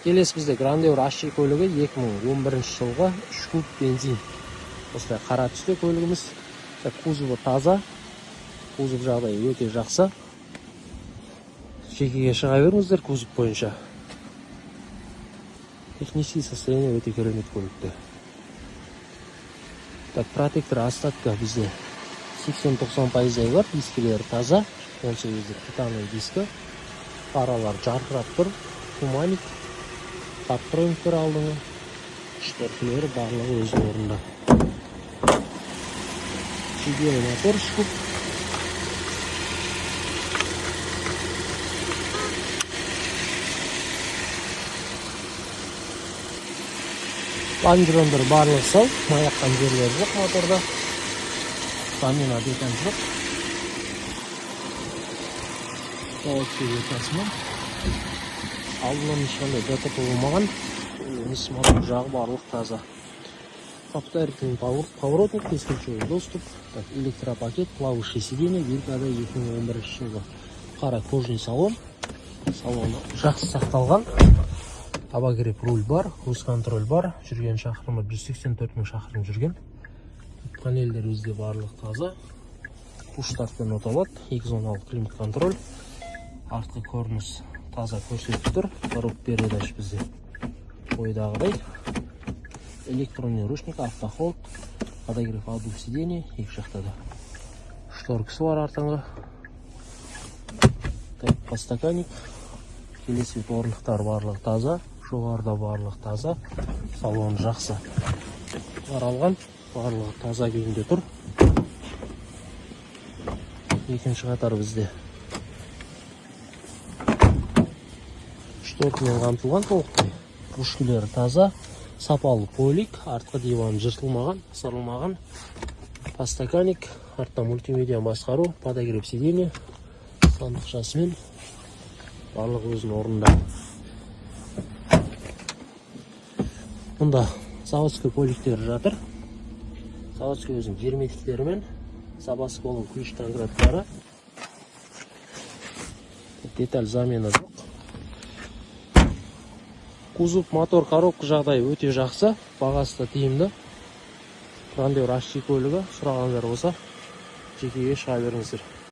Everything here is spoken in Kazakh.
Келесі бізде Grandeur HC көлігі 2011 жылғы 3 куб бензин. Осылай қара түсті көлігіміз. Кузовы таза. Кузов жағдайы өте жақсы. Жекеге шыға беріңіздер кузов бойынша. Технический состояние өте керемет көлікте. Протектор остатка бізде 80-90% бар. Дискілері таза. 18 титановый диски. Фаралар жарқырап тұр. Туманик. Парктрониктер алдыңғы. Шторкілері барлығы өз орында. Чигелі мотор шкуп. Лонжерондар барлығы сау. Маяқтан жерлері жоқ моторда. Замена детен жоқ. Заводской ветасымен. Алдынан ешқандай ДТП болмаған. Мотор жағы барлық таза. Повторительный поворотник, бесключевой доступ, электропакет, плавающее сиденье, Вилкада 2011 жылғы. Қара кожный салон. Салон жақсы сақталған. Обогрев руль бар, круиз контроль бар. Жүрген шақырымы 184 мың шақырым жүрген. Панельдер өзде барлық таза. Пуштартпен оталады. 2 зоналық климат контроль. Артқы корпус таза көрсетіп тұр. Коробка передач бізде ойдағыдай. Электронный ручник, автохолд, подогрев обув сиденья, екі жақта да. Шторкасы бар артыңғы. Подстаканник. Келесі орындықтар барлығы таза. Жоғарыда барлығы таза. Салон жақсы. Қаралған. Барлығы таза күйінде тұр. Екінші қатар бізде шторкамен қамтылған толықтай. Пушкілері таза. Сапалы полик, артқы диван жыртылмаған, сырылмаған. Подстаканник, артта мультимедиа басқару, подогрев сиденье, сандықшасымен барлығы өзінің орында. Мұнда заводской поликтері жатыр. Заводской өзінің герметиктерімен, запасы болу ключ танградтары. Деталь замена жоқ. Кузов, мотор, коробка жағдайы өте жақсы. Бағасы да тиімді. Grandeur HC көлігі. Сұрағандар болса, жекеге шыға беріңіздер.